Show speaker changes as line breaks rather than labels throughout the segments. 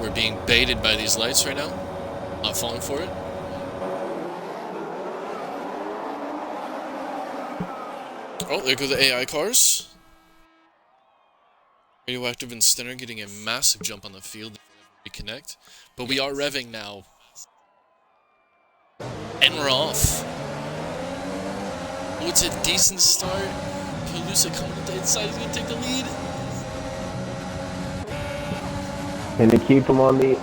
We're being baited by these lights right now. Not falling for it. Oh, there go the AI cars. Radioactive and Stenner getting a massive jump on the field. Reconnect. But we are revving now. And we're off. Oh, it's a decent start. Pelusa coming to the inside. He's going to take the lead.
Can they keep him on the...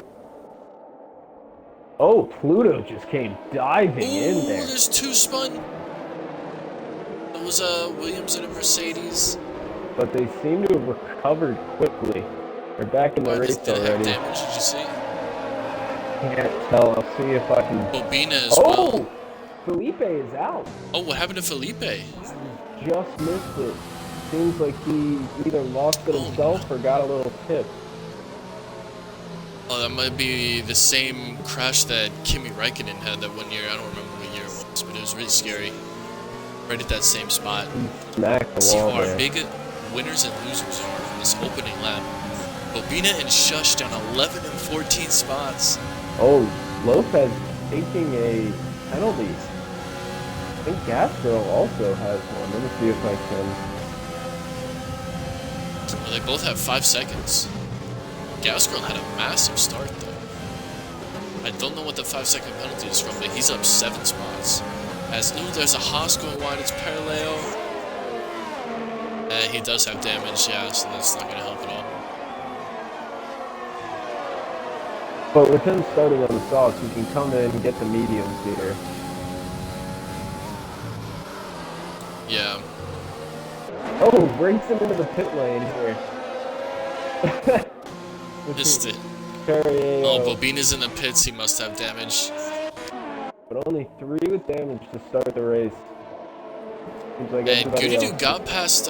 Oh, Pluto just came diving in there.
There's two spun. That was Williams and a Mercedes.
But they seem to have recovered quickly. They're back in the race already.
Damage, did you see?
Can't tell. I'll see if I can...
Bobina as well.
Felipe is out.
Oh, what happened to Felipe?
Just missed it. Seems like he either lost it himself or got a little tip.
Oh, that might be the same crash that Kimi Räikkönen had that 1 year. I don't remember what year it was, but it was really scary. Right at that same spot.
Smacked the
See
wall
who our
there.
big winners and losers are in this opening lap. Bobina and Shush down 11 and 14 spots.
Oh, Lopez taking a penalty. I think Gasgirl also has one. Let me see if I can.
Well, they both have 5 seconds. Gasgirl had a massive start, though. I don't know what the 5-second penalty is from, but he's up 7 spots. As there's a Haas going wide, it's Paraleo. He does have damage, yeah, so that's not going to help at all.
But with him starting on the softs, he can come in and get the mediums here.
Yeah.
Oh, breaks him into the pit lane here.
Missed it. Oh, Bobina's in the pits. He must have damage.
But only 3 with damage to start the race. Seems like
and Goody-Doo got past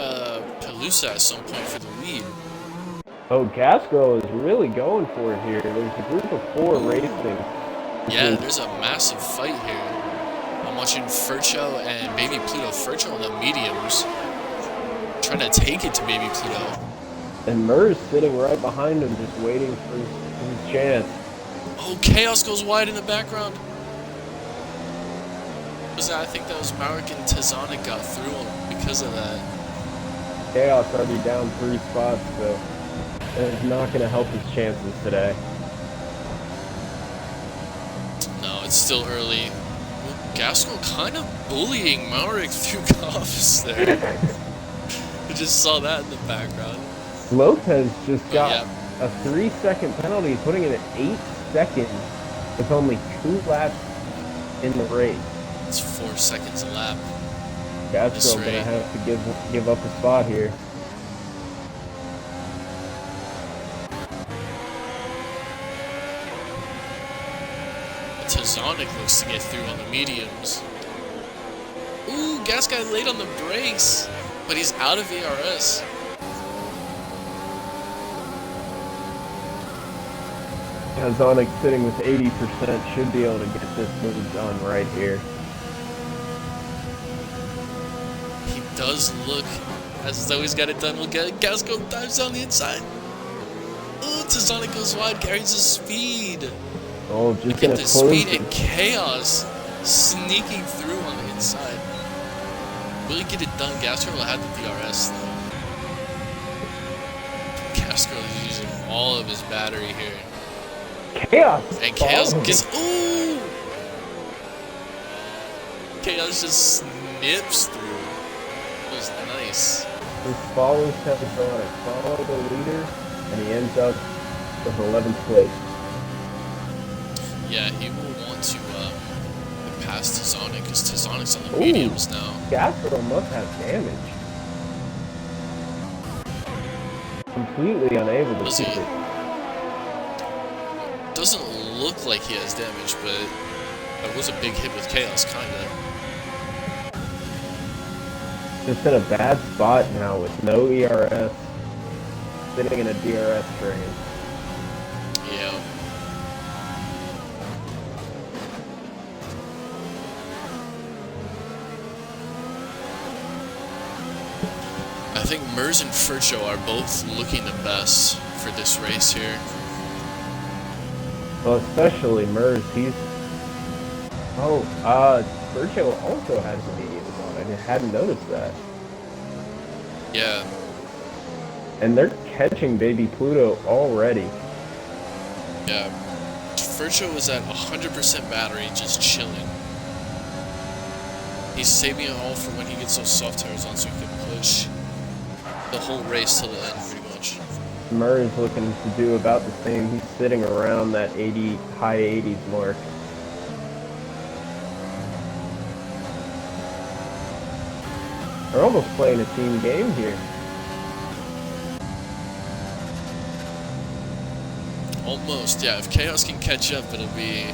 Pelusa at some point for the lead.
Oh, Gasgirl is really going for it here. There's a group of 4 racing.
Yeah, there's a massive fight here. I'm watching Furcho and Baby Pluto. Furcho on the mediums. Trying to take it to Baby Pluto.
And Murr's sitting right behind him, just waiting for his chance.
Oh, Chaos goes wide in the background. I think that was Marek and Tazonic got through him because of that.
Chaos already down 3 spots, so it's not going to help his chances today.
No, it's still early. Gasgirl kind of bullying Marek through Goffs there. I just saw that in the background.
Lopez just got a 3-second penalty, putting it at 8 seconds with only 2 laps in the race.
It's 4 seconds a lap.
Gasgirl gonna have to give up a spot here.
Tazonic looks to get through on the mediums. Ooh, Gas guy late on the brakes, but he's out of ERS.
Tazonic sitting with 80%, should be able to get this move done right here.
He does look as though he's got it done. We'll get it. Gasco dives on the inside. Ooh, Tazonic goes wide, carries his speed.
Oh, just
get the speed and Chaos sneaking through on the inside. Really get it done. Gasco will have the DRS though. Gasco is using all of his battery here.
Chaos!
And Chaos gets... Ooh! Chaos just snips through. It was nice.
He follows Tazonic, follow the leader, and he ends up with 11th place.
Yeah, he will want to pass Tazonic, because Tazonic's on the mediums now.
Gasco must have damage. Completely unable to keep it.
Doesn't look like he has damage, but it was a big hit with Chaos, kinda.
Just in a bad spot now with no ERS, sitting in a DRS train.
Yeah. I think Mers and Furcho are both looking the best for this race here.
Well, especially Mers, he's... Oh, Virgil also has an medium on. I hadn't noticed that.
Yeah.
And they're catching Baby Pluto already.
Yeah. Virgil was at 100% battery, just chilling. He's saving it all for when he gets those soft tires on so he can push the whole race till the end, pretty much.
Murray's looking to do about the same. He's sitting around that high 80s mark. They're almost playing a team game here.
Almost, yeah. If Chaos can catch up, it'll be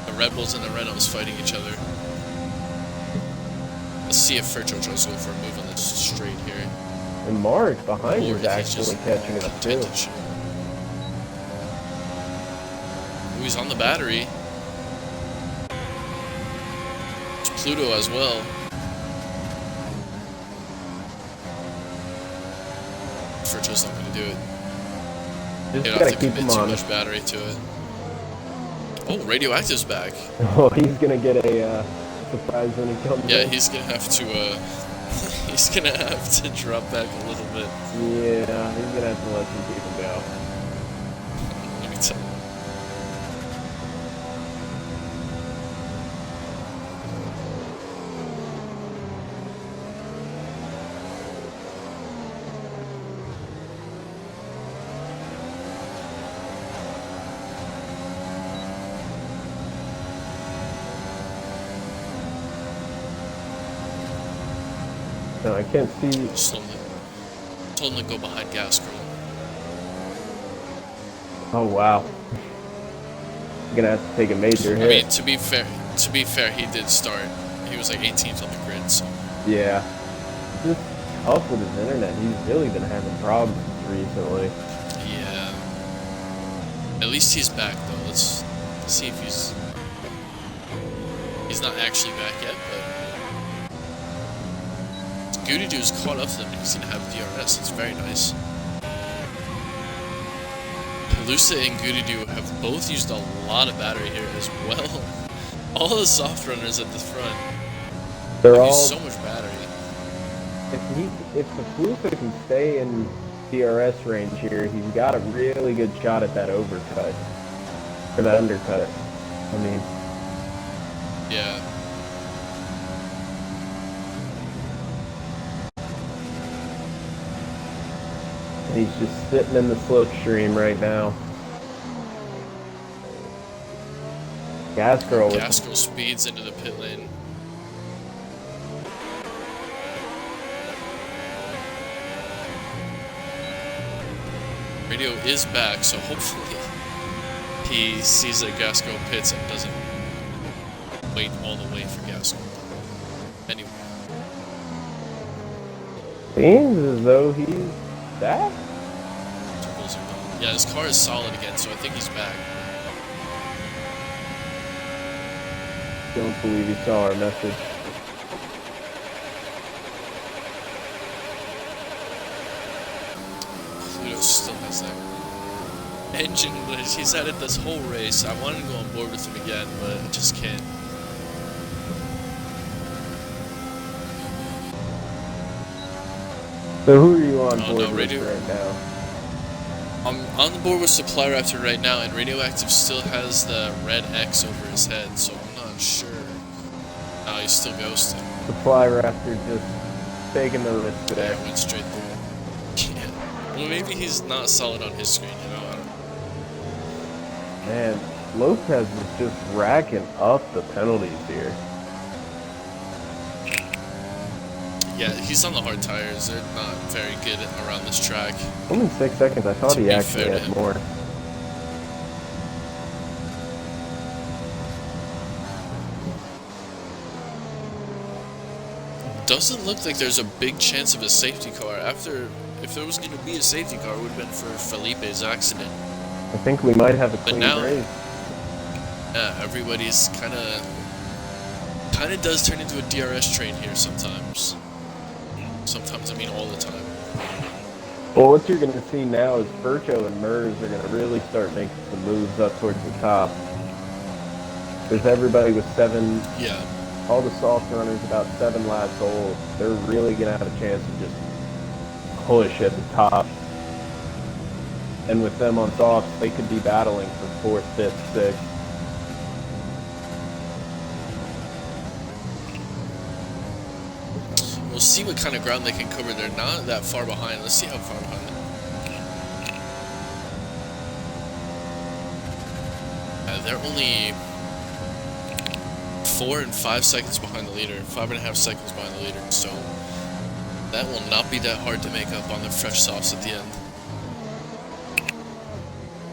the Red Bulls and the Renaults fighting each other. Let's see if Virgil tries to go for a move on the straight here.
And Mark behind is actually catching it up too.
Ooh, he's on the battery. It's Pluto as well. Virgil's not going to do it.
Just gotta keep him on.
Too much battery to it. Oh, Radioactive's back.
Oh, he's gonna get a surprise when he comes in.
Yeah, he's gonna have to. He's gonna have to drop back a little bit.
Yeah, he's gonna have to let some people go.
Let me tell you.
No, I can't see.
Told him to go behind Gas Girl.
Oh wow. You're gonna have to take a major hit.
I mean, to be fair, he did start. He was like 18th on the grid, so.
Yeah. Just tough with his internet. He's really been having problems recently.
Yeah. At least he's back though. Let's see if he's not actually back yet, but. Goody Doo's caught up to them and he's going to have DRS. It's very nice. Lusa and Goody Doo have both used a lot of battery here as well. All the soft runners at the front.
They're all
so much battery.
If the Fluka can stay in DRS range here, he's got a really good shot at that overcut. Or that undercut. I mean.
Yeah.
He's just sitting in the slipstream right now. Gas Girl
speeds into the pit lane. Radio is back, so hopefully he sees that Gas Girl pits and doesn't wait all the way for Gas Girl. Anyway.
Seems as though he's back?
Yeah, his car is solid again, so I think he's back.
Don't believe he saw our message.
Pluto still has that engine glitch. He's had it this whole race. I wanted to go on board with him again, but I just can't.
So who are you on board with right now?
I'm on the board with Supply Raptor right now, and Radioactive still has the red X over his head, so I'm not sure. No, he's still ghosting.
Supply Raptor just taking the risk today.
Yeah, went straight through. Yeah. Well, maybe he's not solid on his screen, you know? I don't know.
Man, Lopez is just racking up the penalties here.
Yeah, he's on the hard tires. They're not very good around this track.
Only 6 seconds. I thought he actually had more.
Doesn't look like there's a big chance of a safety car. If there was going to be a safety car, it would have been for Felipe's accident.
I think we might have a clean race.
Yeah, everybody's kind of does turn into a DRS train here sometimes. Sometimes, I mean all the time.
Well, what you're going to see now is Vircho and Mers are going to really start making some moves up towards the top. There's everybody with 7.
Yeah.
All the soft runners about 7 laps old. They're really going to have a chance to just push at the top. And with them on softs, they could be battling for 4th, 5th, 6th.
We'll see what kind of ground they can cover. They're not that far behind. Let's see how far behind they're only 4 and 5 seconds behind the leader. 5.5 seconds behind the leader. So that will not be that hard to make up on the fresh softs at the end.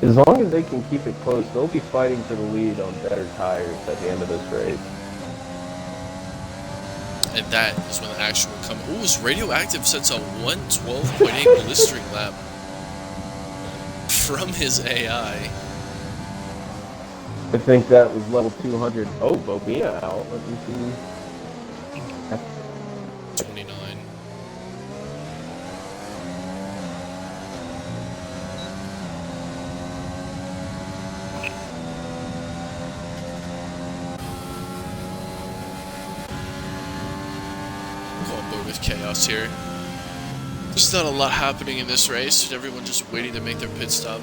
As long as they can keep it close, they'll be fighting for the lead on better tires at the end of this race.
And that is when the action will come. Ooh, is Radioactive sets a 112.8 blistering lap from his AI.
I think that was level 200. Oh, Bobina out. Let me see.
29. With chaos here. There's not a lot happening in this race. Everyone just waiting to make their pit stop.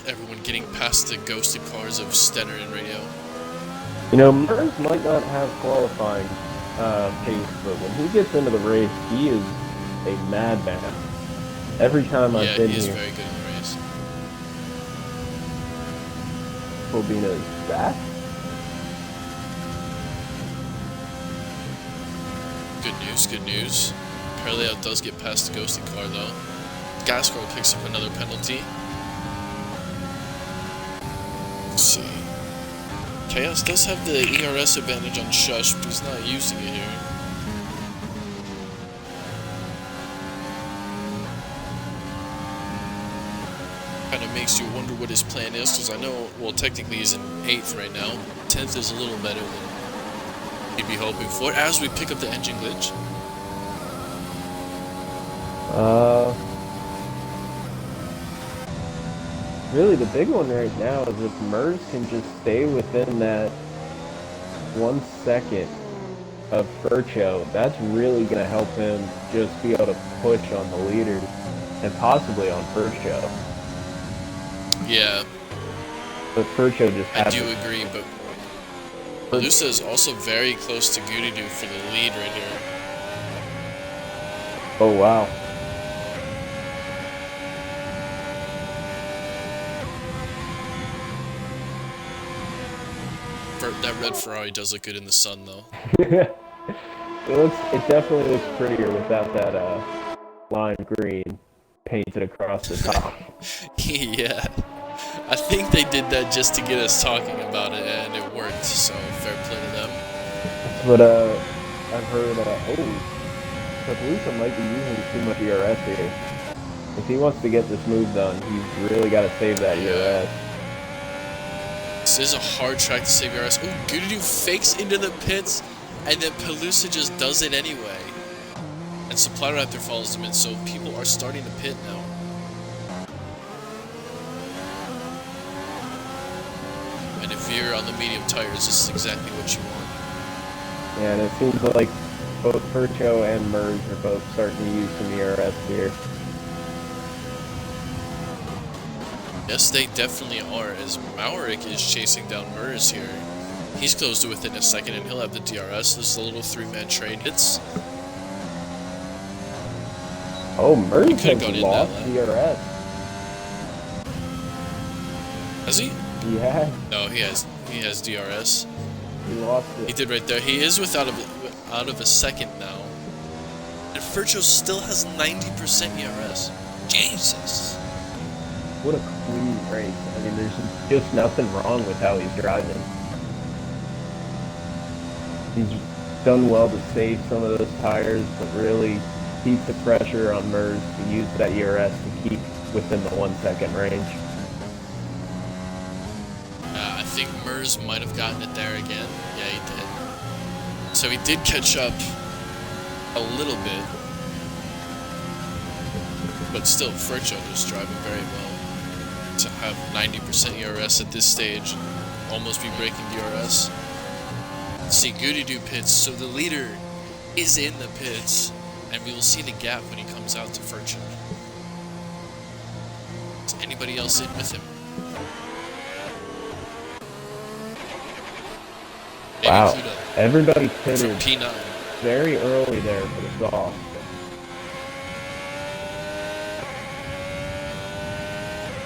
Everyone getting past the ghosted cars of Stenner and Radio.
You know, Mers might not have qualifying pace, but when he gets into the race, he is a madman. Every time I've been here.
Yeah, he is very good in the race.
Bobina is back.
Good news, good news. Parallel does get past the ghosted car though. Gas Girl picks up another penalty. Let's see. Chaos does have the ERS advantage on Shush, but he's not using it here. Kind of makes you wonder what his plan is, because I know, well, technically he's in 8th right now. 10th is a little better than he'd be hoping for, as we pick up the engine glitch.
Really the big one right now is if Mers can just stay within that 1 second of Vircho, that's really going to help him just be able to push on the leaders and possibly on Vircho.
Yeah.
But Vircho just
I do agree, but Melusa is also very close to Goody-Doo for the lead right here.
Oh, wow.
That red Ferrari does look good in the sun, though.
It definitely looks prettier without that lime green painted across the top.
Yeah. I think they did that just to get us talking about it, and it worked, so fair play to them.
That's what I've heard. Melusa might be using too much ERS here. If he wants to get this move done, he's really got to save that ERS.
This is a hard track to save ERS. Ooh, Goody-Doo fakes into the pits, and then Melusa just does it anyway. And Supply Raptor follows him in, so people are starting to pit now. And if you're on the medium tires, this is exactly what you want.
Yeah, and it seems like both Vircho and Mers are both starting to use some ERS here.
Yes, they definitely are, as Maurik is chasing down Mers here. He's close to within a second, and he'll have the DRS. This is a little 3-man trade.
Oh, Mers has lost DRS.
Has he?
Yeah.
No, he has DRS.
He lost it.
He did right there. He is out of a second now. And Vircho still has 90% ERS. Jesus.
What a clean race. I mean, there's just nothing wrong with how he's driving. He's done well to save some of those tires, but really keep the pressure on Mers to use that ERS to keep within the 1 second range.
I think Mers might have gotten it there again. Yeah, he did. So he did catch up a little bit. But still, Furcho is driving very well to have 90% ERS at this stage, almost be breaking DRS. See, Goody Doo pits, so the leader is in the pits, and we will see the gap when he comes out to Furcho. Is anybody else in with him?
Wow, everybody pitted
P9.
very early there for the soft.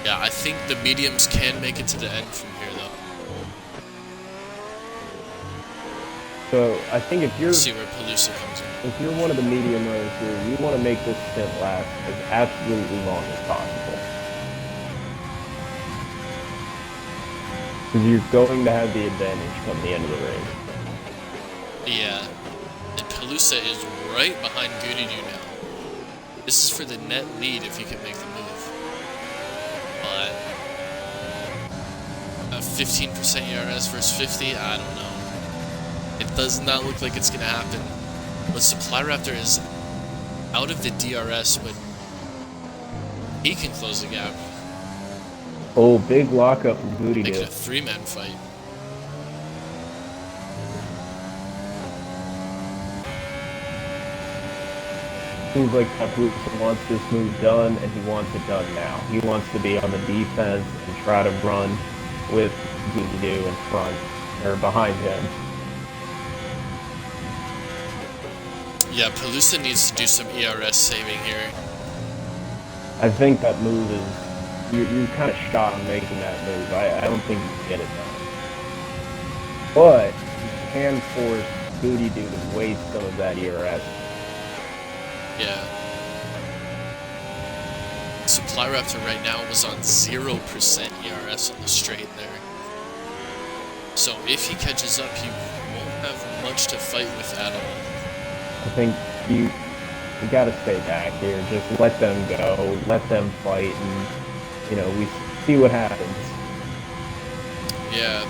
Yeah, I think the mediums can make it to the end from here, though.
So I think if you're
Let's see where Palooza comes in.
if you're one of the medium runners here, you want to make this stint last as absolutely long as possible. Because you're going to have the advantage come the end of the race.
Yeah, and Palooza is right behind Goody Doo now. This is for the net lead if he can make the move. But 15% ERS versus 50, I don't know. It does not look like it's going to happen. But Supply Raptor is out of the DRS, but he can close the gap.
Oh, big lockup from Goody Doo.
Making a three-man fight.
Seems like Palooza wants this move done, and he wants it done now. He wants to be on the defense and try to run with Goody Doo in front, or behind him.
Yeah, Palooza needs to do some ERS saving here.
I think that move is... You're kind of shot on making that move. I don't think you can get it done. But you can force Goody Doo to waste some of that ERS.
Yeah. Supply Raptor right now was on 0% ERS on the straight there. So if he catches up, he won't have much to fight with at all.
I think you gotta stay back here. Just let them go. Let them fight, and we see what happens.
Yeah.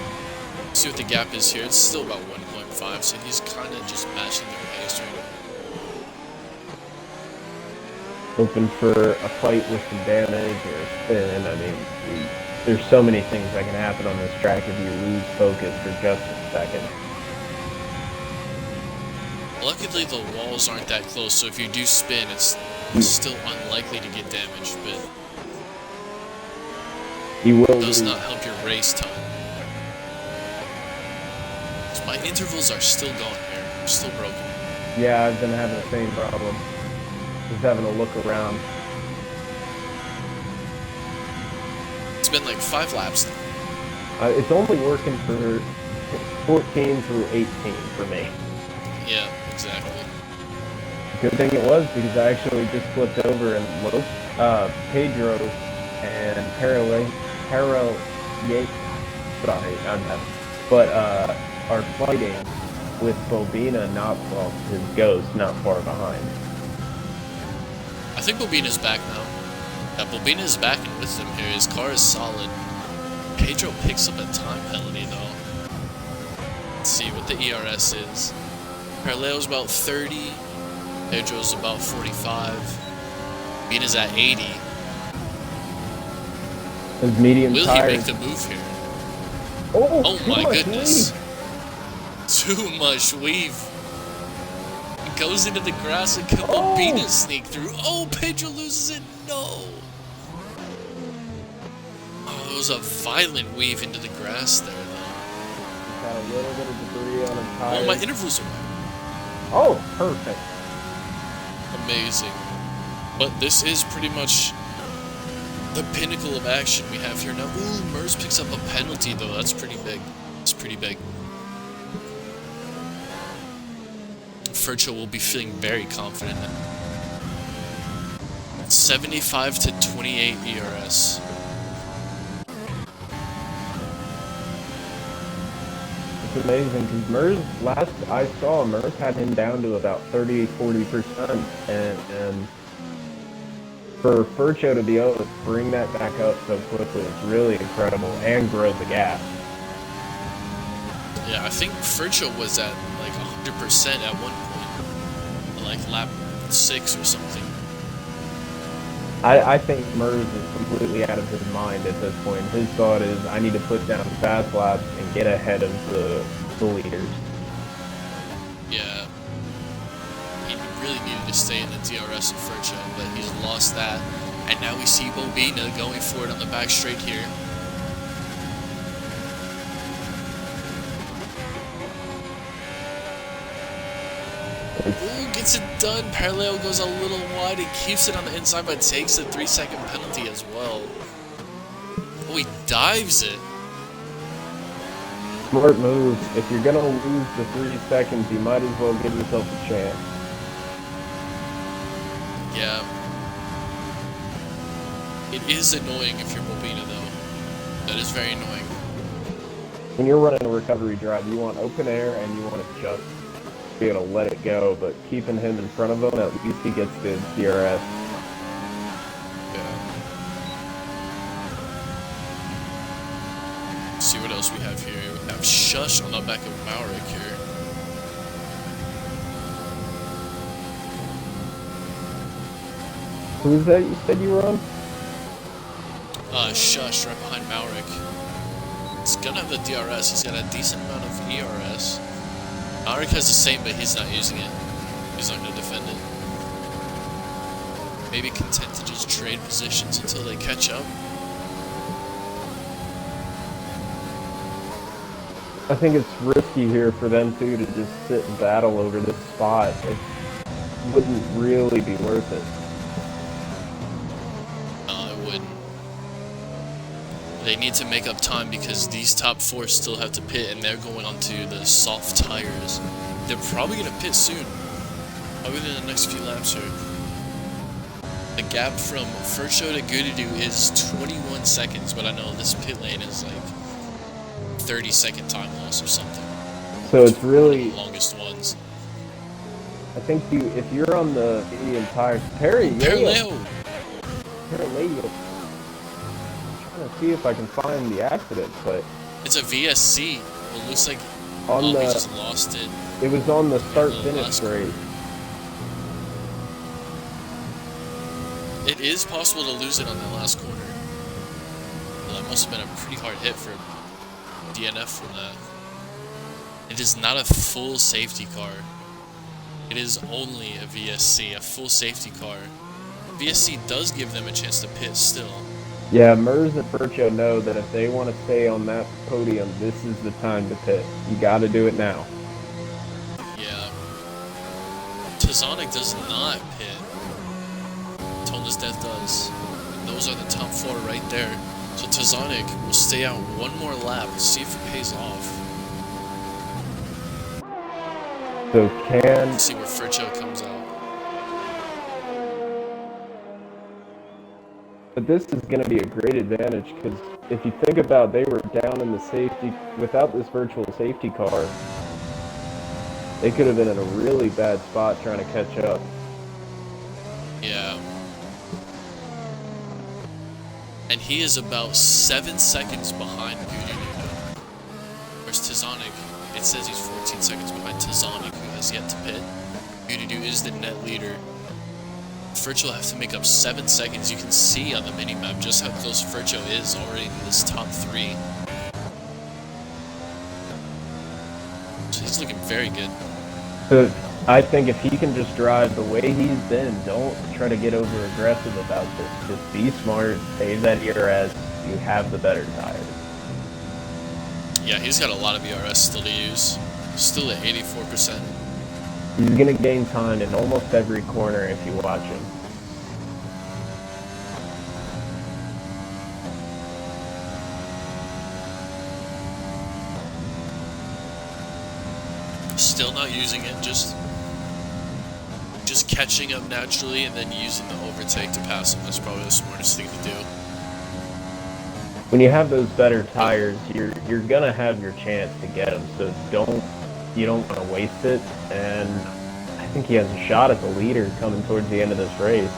See what the gap is here. It's still about 1.5, so he's kind of just matching their pace right now.
Hoping for a fight with some damage or a spin. I mean, there's so many things that can happen on this track if you lose focus for just a second.
Luckily, the walls aren't that close, so if you do spin, it's still unlikely to get damaged, but
it
does not help your race time. So my intervals are still going here. I'm still broken.
Yeah, I've been having the same problem. Just having a look around.
It's been like 5 laps now.
It's only working for 14 through 18 for me.
Yeah, exactly.
Good thing it was, because I actually just flipped over and looked. Pedro and are fighting with Bobina his Ghost not far behind.
I think Bobina's back now. Yeah, Bobina's back and with him here. His car is solid. Pedro picks up a time penalty though. Let's see what the ERS is. Paralelo's about 30. Pedro's about 45. Bobina's at 80.
His medium
Will
tires.
he make the move here?
Oh
my goodness. Too much weave. He goes into the grass and can Bobina sneak through. Oh, Pedro loses it. No. Oh, there was a violent weave into the grass there, though.
He's got a little bit of debris on his tires.
Oh, my intervals are right.
Oh, perfect.
Amazing. But this is pretty much the pinnacle of action we have here now. Ooh, Mers picks up a penalty, though. That's pretty big. It's pretty big. Furcho will be feeling very confident now. 75 to 28 ERS.
It's amazing, because Mers, last I saw, Mers had him down to about 30-40%, and for Furcho to be able to bring that back up so quickly is really incredible, and grow the gap.
Yeah, I think Furcho was at like 100% at one point, like lap 6 or something.
I think Mers is completely out of his mind at this point. His thought is, I need to put down fast laps and get ahead of the leaders.
Yeah. He really needed to stay in the DRS of Furcho, but he's lost that. And now we see Bobina going for it on the back straight here. Ooh, gets it done. Parallel goes a little wide. He keeps it on the inside, but takes the 3-second penalty as well. Oh, he dives it.
Smart move. If you're going to lose the 3 seconds, you might as well give yourself a chance.
Yeah. It is annoying if you're Bobina, though. That is very annoying.
When you're running a recovery drive, you want open air and you want to just be able to let it go, but keeping him in front of him, at least he gets the DRS.
Yeah. Let's see what else we have here. We have Shush on the back of Maurik here.
Who's that you said you were on?
Shush right behind Maurik. He's gonna have the DRS. He's got a decent amount of ERS. Maurik has the same, but he's not using it. He's not gonna defend it. Maybe content to just trade positions until they catch up.
I think it's risky here for them two to just sit and battle over this spot. It wouldn't really be worth it.
No, it wouldn't. They need to make up time because these top four still have to pit and they're going onto the soft tires. They're probably going to pit soon. Probably in the next few laps here. The gap from Furcho to Gududu is 21 seconds, but I know this pit lane is like 30-second time loss or something.
So it's really
the longest ones.
I think if you're on the medium tires, Parallel. Trying to see if I can find the accident, but
it's a VSC. It looks like
on
we just lost it.
It was on the start-finish race.
It is possible to lose it on that last corner. Well, that must have been a pretty hard hit for DNF from that. It is not a full safety car. It is only a VSC, a full safety car. VSC does give them a chance to pit still.
Yeah, Mers and Furcho know that if they want to stay on that podium, this is the time to pit. You got to do it now.
Yeah. Tazonic does not pit. Tona's Death does. And those are the top four right there. So Tazonic will stay out one more lap and see if it pays off.
So
Let's see where Furcho comes out.
But this is going to be a great advantage because if you think about, they were down in the safety without this virtual safety car. They could have been in a really bad spot trying to catch up.
Yeah. And he is about 7 seconds behind Gududu. Whereas Tazonic, it says he's 14 seconds behind Tazonic, who has yet to pit. Gududu is the net leader. Furcho will have to make up 7 seconds. You can see on the minimap just how close Furcho is already to this top three. So he's looking very good.
So I think if he can just drive the way he's been, don't try to get over aggressive about this. Just be smart, save that ERS, you have the better tires.
Yeah, he's got a lot of ERS still to use. Still at 84%.
He's going to gain time in almost every corner if you watch him.
Still not using it, just catching up naturally and then using the overtake to pass him. That's probably the smartest thing to do.
When you have those better tires, you're going to have your chance to get them, so you don't want to waste it, and I think he has a shot at the leader coming towards the end of this race.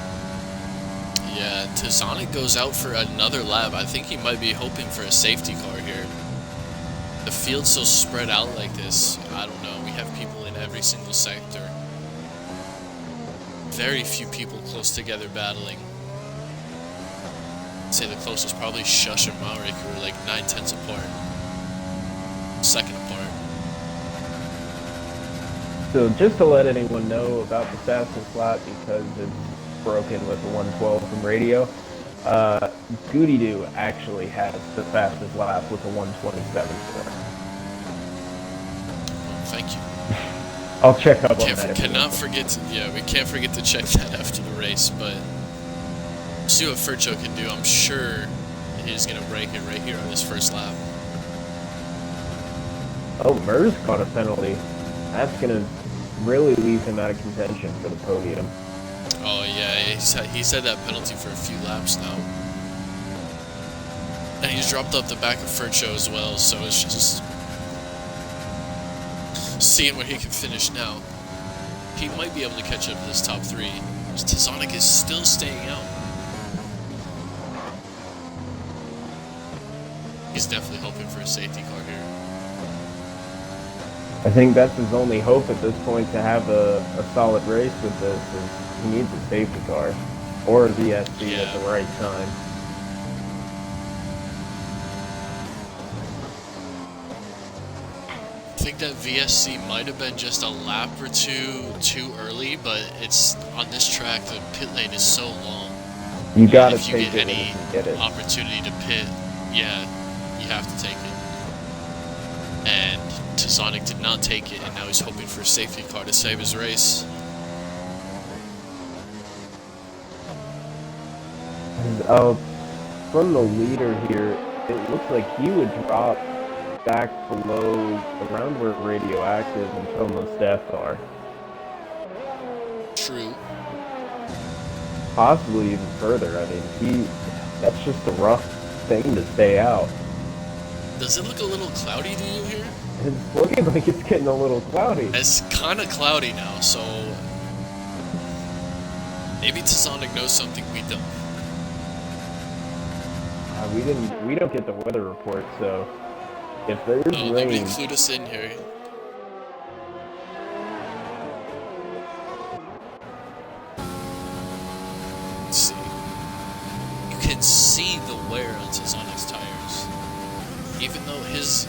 Yeah, Tazonic goes out for another lap. I think he might be hoping for a safety car here. The field's so spread out like this, I don't know. We have people in every single sector. Very few people close together battling. say the closest probably Shush or Maurik, who are like 9/10 apart. Second apart.
So just to let anyone know about the fastest lap, because it's broken with the 112 from radio, Goody Doo actually has the fastest lap with a 127 score.
Thank you.
I'll check up on that.
Cannot forget to, we can't forget to check that after the race, but see what Furcho can do. I'm sure he's going to break it right here on his first lap.
Oh, Mers caught a penalty. That's going to really leave him out of contention for the podium.
Oh, yeah, he's had that penalty for a few laps now. And he's dropped up the back of Furcho as well, so it's just seeing where he can finish now. He might be able to catch up to this top three. Tazonic is still staying out. He's definitely hoping for a safety car here.
I think that's his only hope at this point to have a solid race with this. Is he needs a safety car or a VSC at the right time.
I think that VSC might have been just a lap or two too early, but it's on this track the pit lane is so long.
You gotta
if you
take
get
it
any
when you get it.
opportunity to pit, you have to take it. And Tazonic did not take it, and now he's hoping for a safety car to save his race.
From the leader here, it looks like he would drop back below around where radioactive and Tomo's staff are.
True.
Possibly even further. I mean, that's just a rough thing to stay out.
Does it look a little cloudy to you here?
It's looking like it's getting a little cloudy.
It's kind of cloudy now, so maybe Tazonic knows something we don't.
We don't get the weather report, so if there's rain,
nobody clued us in here. Let's see. You can see the wear on Tazonic's tires, even though his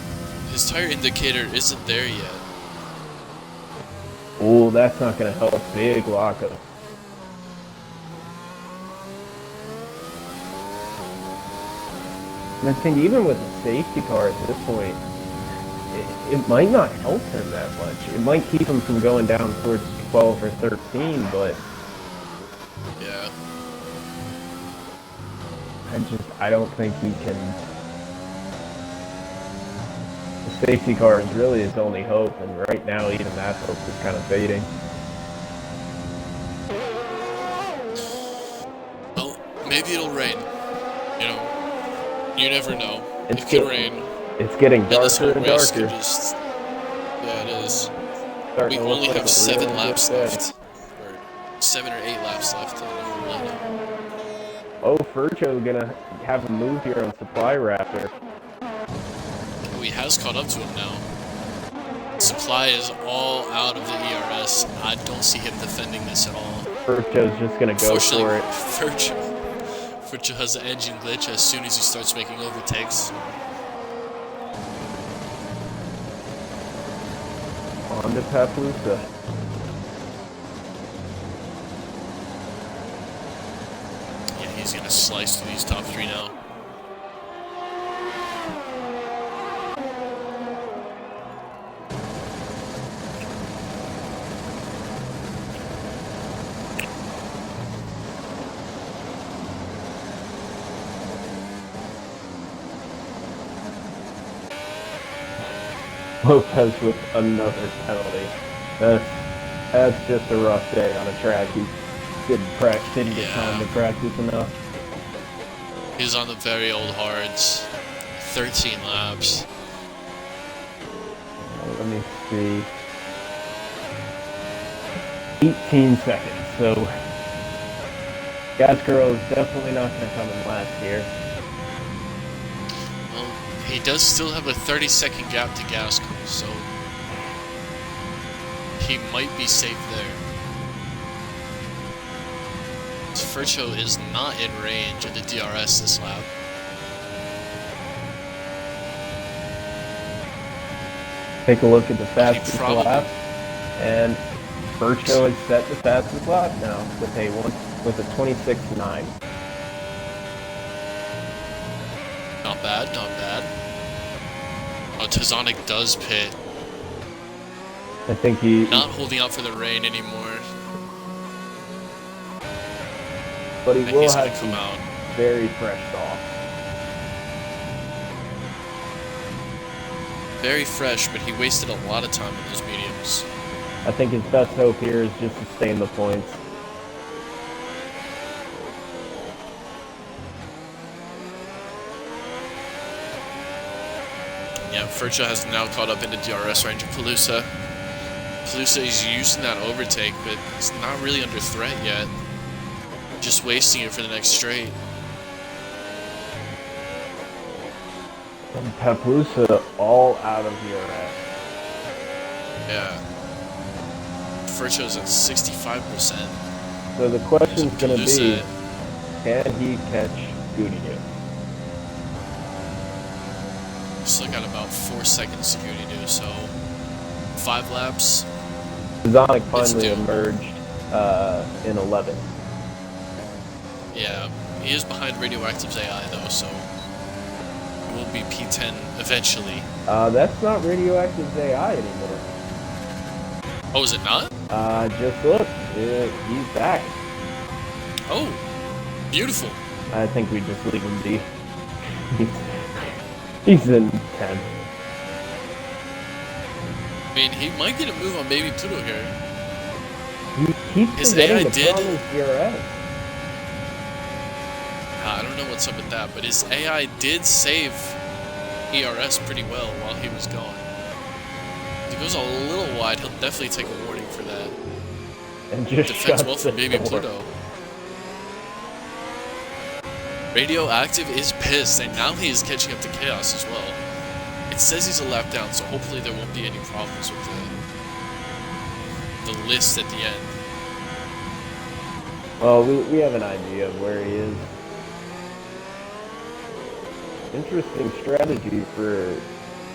tire indicator isn't there yet.
Oh, that's not going to help. Big lockup. And I think even with a safety car at this point, it might not help him that much. It might keep him from going down towards 12 or 13, but
yeah,
I don't think he can. The safety car is really his only hope, and right now even that hope is kind of fading.
Well, maybe it'll rain. You know, you never know. It could rain.
It's getting darker and darker.
Yeah, it is. We only have 7 laps left. Or 7 or 8 laps left.
Oh, Furcho's gonna have a move here on Supply Raptor.
Oh, he has caught up to him now. Supply is all out of the ERS. I don't see him defending this at all.
Furcho's just gonna go for it.
Furcho has the engine glitch as soon as he starts making overtakes.
On to Papalusa.
Yeah, he's gonna slice through these top 3 now.
Lopez with another penalty. That's just a rough day on a track. He didn't get time to practice enough.
He's on the very old hards. 13 laps.
Let me see. 18 seconds. So Gascaro is definitely not going to come in last here.
Well, he does still have a 30-second gap to Gascaro, so he might be safe there. Furcho is not in range of the DRS this lap.
Take a look at the fastest lap, and Furcho has set the fastest lap now with a 26.9.
Not bad, not bad. Oh, Tazonic does pit.
I think he
not holding out for the rain anymore.
But he will have
to come out
very fresh off.
Very fresh, but he wasted a lot of time in those mediums.
I think his best hope here is just to stay in the points.
Yeah, Furcho has now caught up into DRS range of Palooza. Palooza is using that overtake, but it's not really under threat yet. Just wasting it for the next straight.
And Palooza all out of DRS.
Yeah. Furcho's at 65%.
So the question's going to be, can he catch Goody Doo?
Still got about 4 seconds to Goody Doo, so 5 laps.
Tazonic finally emerged in 11th.
Yeah, he is behind Radioactive's AI though, so he will be P10 eventually.
That's not Radioactive's AI anymore.
Oh, is it not?
Just look, he's back.
Oh, beautiful.
I think we just leave him be. He's in 10.
I mean, he might get a move on Baby Pluto here.
His AI did.
I don't know what's up with that, but his AI did save ERS pretty well while he was gone. If he goes a little wide, he'll definitely take a warning for that.
And just
defends well from Baby Pluto. Radioactive is pissed, and now he is catching up to Chaos as well. It says he's a lap down, so hopefully there won't be any problems with the list at the end.
Well, we have an idea of where he is. Interesting strategy for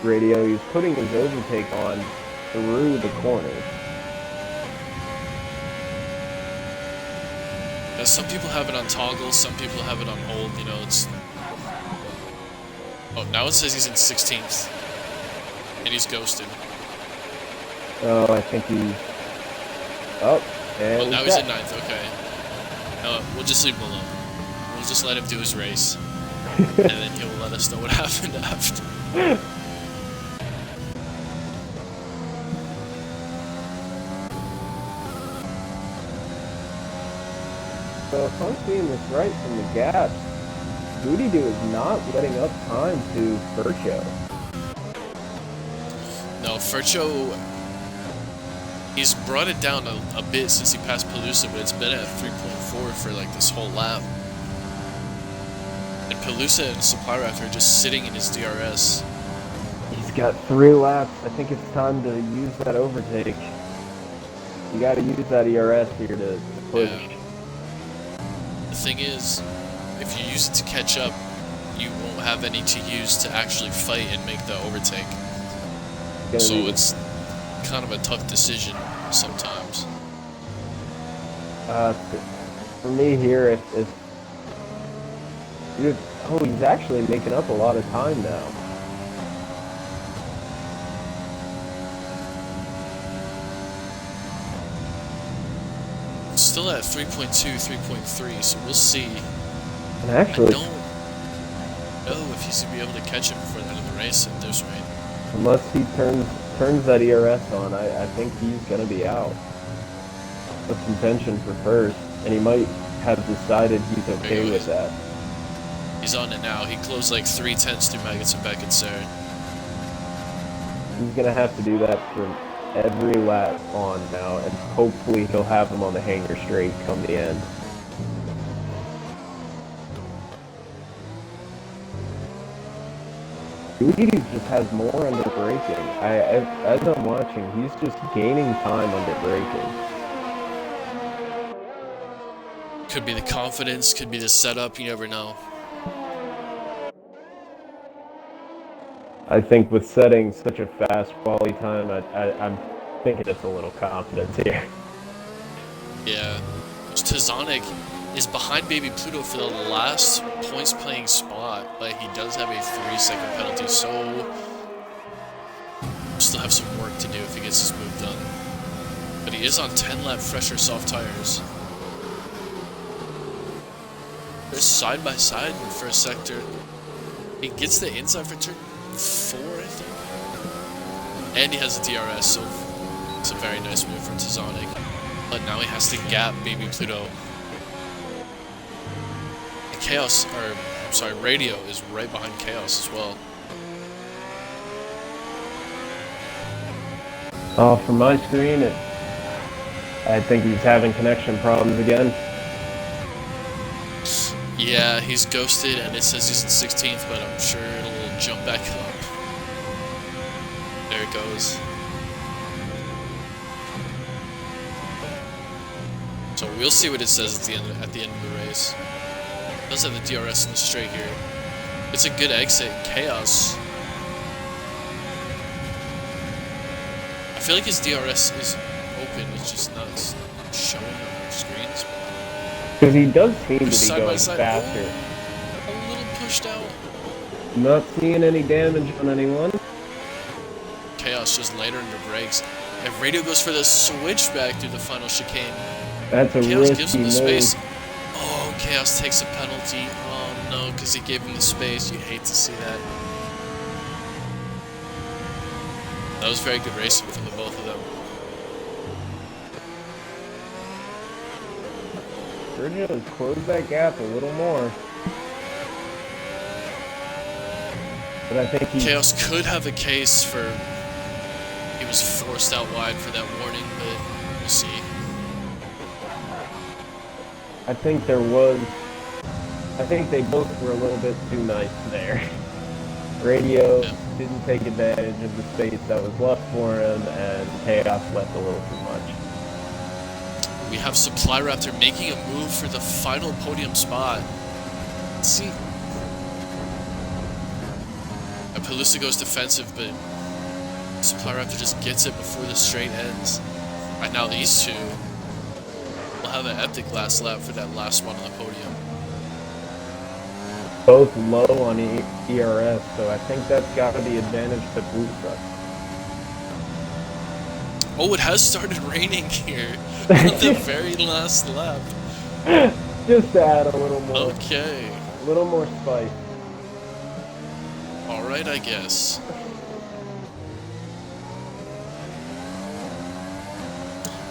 Radio. He's putting his overtake on through the corners.
Yeah, some people have it on toggle, some people have it on hold, you know, it's... Oh, now it says he's in 16th. And he's ghosted.
Oh, I think he's... Oh, and
now he's in 9th, okay. We'll just leave him alone. We'll just let him do his race. And then he'll let us know what happened after.
So if I'm seeing this right from the gaps, Goody Doo is not letting up time to Furcho.
No, Furcho, he's brought it down a bit since he passed Palooza, but it's been at 3.4 for like this whole lap. And Palooza and Supply Raptor are just sitting in his DRS.
He's got 3 laps. I think it's time to use that overtake. You got to use that ERS here to push.
Yeah. The thing is, if you use it to catch up, you won't have any to use to actually fight and make the overtake. So it's kind of a tough decision sometimes.
For me here, he's actually making up a lot of time now.
Still at 3.2, 3.3, so we'll see.
And actually,
I don't know if he's going to be able to catch him before the end of the race if there's rain.
Unless he turns that ERS on, I think he's going to be out of contention for first, and he might have decided he's okay with that.
He's on it now. He closed like 3/10 through Maggots and Beckett, sir.
He's going to have to do that for every lap on now, and hopefully he'll have him on the hanger straight come the end. Goody just has more under braking. As I'm watching, he's just gaining time under braking.
Could be the confidence, could be the setup, you never know.
I think with setting such a fast quality time, I'm thinking it's a little confidence here.
Yeah. Tazonic is behind Baby Pluto for the last points playing spot, but he does have a 3-second penalty, so still have some work to do if he gets his move done. But he is on 10-lap fresher soft tires. They're side by side in the first sector. He gets the inside for turn 4, I think. And he has a DRS, so it's a very nice move from Tazonic. But now he has to gap Baby Pluto. And Chaos, or I'm sorry, Radio is right behind Chaos as well.
Oh, from my screen, I think he's having connection problems again.
Yeah, he's ghosted, and it says he's in 16th, but I'm sure it'll jump back up. There it goes. So we'll see what it says at the end of the race. It does have the DRS in the straight here. It's a good exit. Chaos. I feel like his DRS is open. It's just not showing on our screens.
Because he does seem to be
Side by
going
side.
faster.
Oh, a little pushed out.
Not seeing any damage on anyone.
Chaos just later in the brakes. And Radio goes for the switchback through the final chicane.
That's a
Chaos gives
risky
him the
move.
space. Oh, Chaos takes a penalty. Oh no, because he gave him the space. You hate to see that. That was very good racing from the both of them.
Sergio has closed that gap a little more. But I think
Chaos could have a case for he was forced out wide for that warning, but we'll see.
I think they both were a little bit too nice there. Radio didn't take advantage of the space that was left for him, and Chaos left a little too much.
We have Supply Raptor making a move for the final podium spot. Let's see. Pelusa goes defensive, but Supply Raptor just gets it before the straight ends. Right now, these two will have an epic last lap for that last spot on the podium.
Both low on ERS, so I think that's got to be advantage to Pelusa.
Oh, it has started raining here on the very last lap.
Just to add a little more.
Okay.
A little more spice.
Alright, I guess.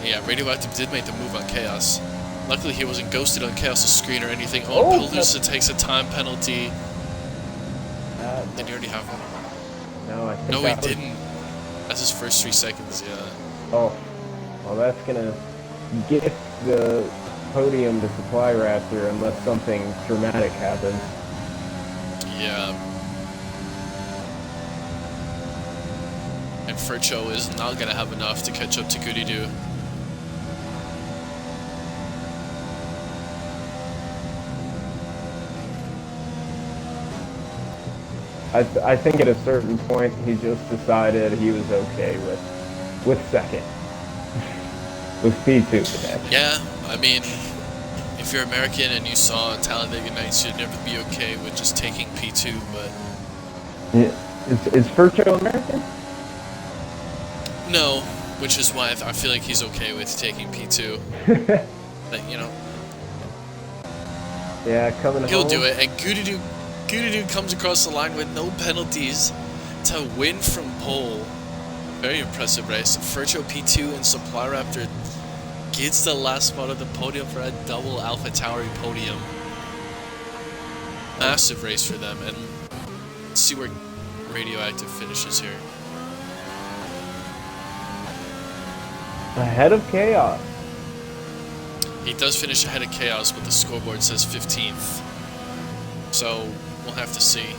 Yeah, Radioactive did make the move on Chaos. Luckily, he wasn't ghosted on Chaos' screen or anything. Oh, Pelusa takes a time penalty. Did he already have one?
No, I think
no, he didn't. That's his first 3 seconds, yeah.
Oh, well, that's gonna gift the podium to Supply Raptor unless something dramatic happens.
Yeah. And Furcho is not gonna have enough to catch up to Goody Doo.
I think at a certain point he just decided he was okay with second. With P2 today.
Yeah, I mean, if you're American and you saw Talladega Nights, you'd never be okay with just taking P2, but...
Yeah. Is Furcho American?
No, which is why I feel like he's okay with taking P2. But, you know...
Yeah, coming
He'll
home.
do it, and Goody Doo comes across the line with no penalties to win from pole. Very impressive race. Furcho P2 and Supply Raptor gets the last spot of the podium for a double Alpha Tauri podium. Massive race for them, and let's see where Radioactive finishes here.
Ahead of Chaos.
He does finish ahead of Chaos, but the scoreboard says 15th. So, we'll have to see.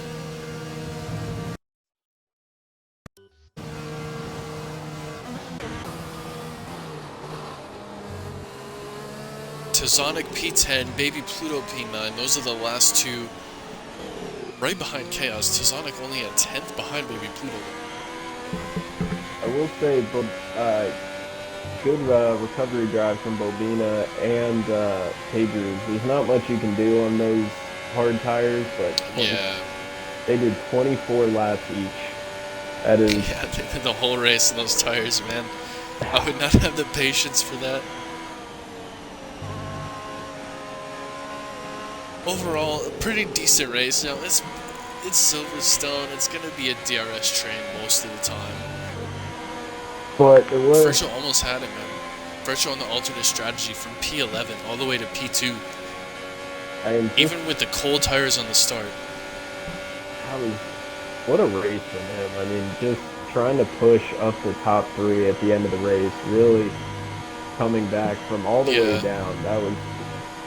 Tizonic P10, Baby Pluto P9. Those are the last two right behind Chaos. Tizonic only a 10th behind Baby Pluto.
I will say, good recovery drive from Bobina and Pedro's. There's not much you can do on those hard tires, but
Yeah.
they did 24 laps each. That is...
Yeah, they did the whole race in those tires, man. I would not have the patience for that. Overall, a pretty decent race. You know, it's Silverstone. It's gonna be a DRS train most of the time.
But it was...
Virtual almost had it, man. Virtual on the alternate strategy from P11 all the way to P2. Even with the cold tires on the start.
What a race from him. I mean, just trying to push up the top three at the end of the race, really coming back from all the way down. That was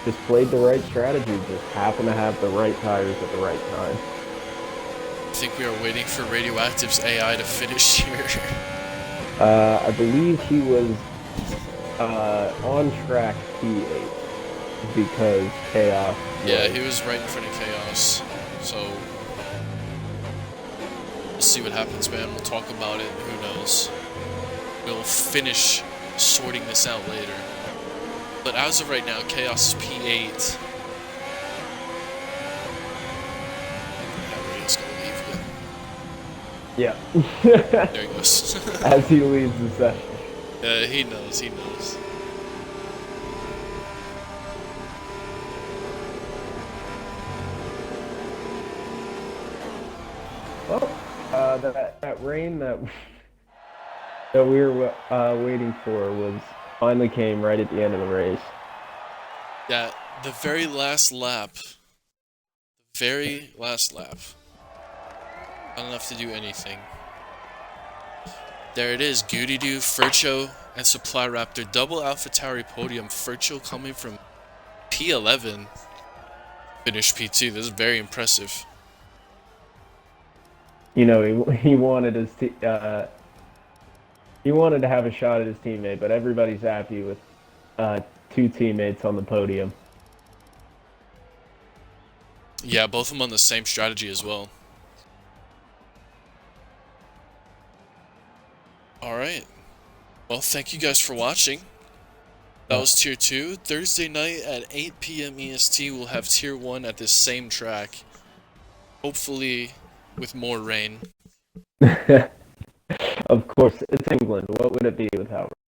just played the right strategy, just happened to have the right tires at the right time.
I think we are waiting for Radioactive's AI to finish here.
I believe he was on track P8 because Chaos.
Yeah, he was right in front of Chaos. So we'll see what happens, man. We'll talk about it. Who knows? We'll finish sorting this out later. But as of right now, Chaos is P8. That Ray's gonna leave.
Yeah.
There he goes.
As he leaves the session.
He knows, he knows.
Well, that rain that we were waiting for finally came right at the end of the race.
Yeah, the very last lap. Not enough to do anything. There it is, Goody Doo, Furcho, and Supply Raptor. Double AlphaTauri podium. Furcho coming from P11. Finished P2. This is very impressive.
You know, he wanted he wanted to have a shot at his teammate, but everybody's happy with two teammates on the podium.
Yeah, both of them on the same strategy as well. Alright. Well, thank you guys for watching. That was Tier 2. Thursday night at 8 p.m. EST, we'll have Tier 1 at this same track. Hopefully with more rain.
Of course, it's England. What would it be without rain?